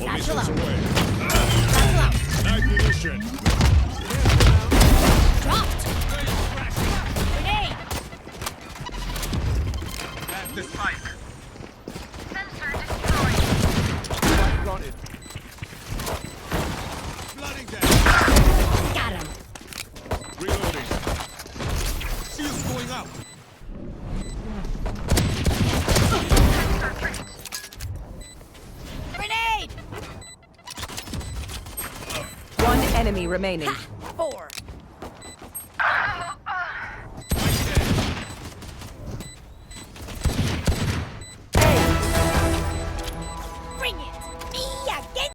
Satchel missiles out. away. Satchel out. Ignition. Dropped. Grenade. Plant the spike. Planted. Flooding them. Got him. Reloading. Shields going up. Grenade. One enemy remaining. 4.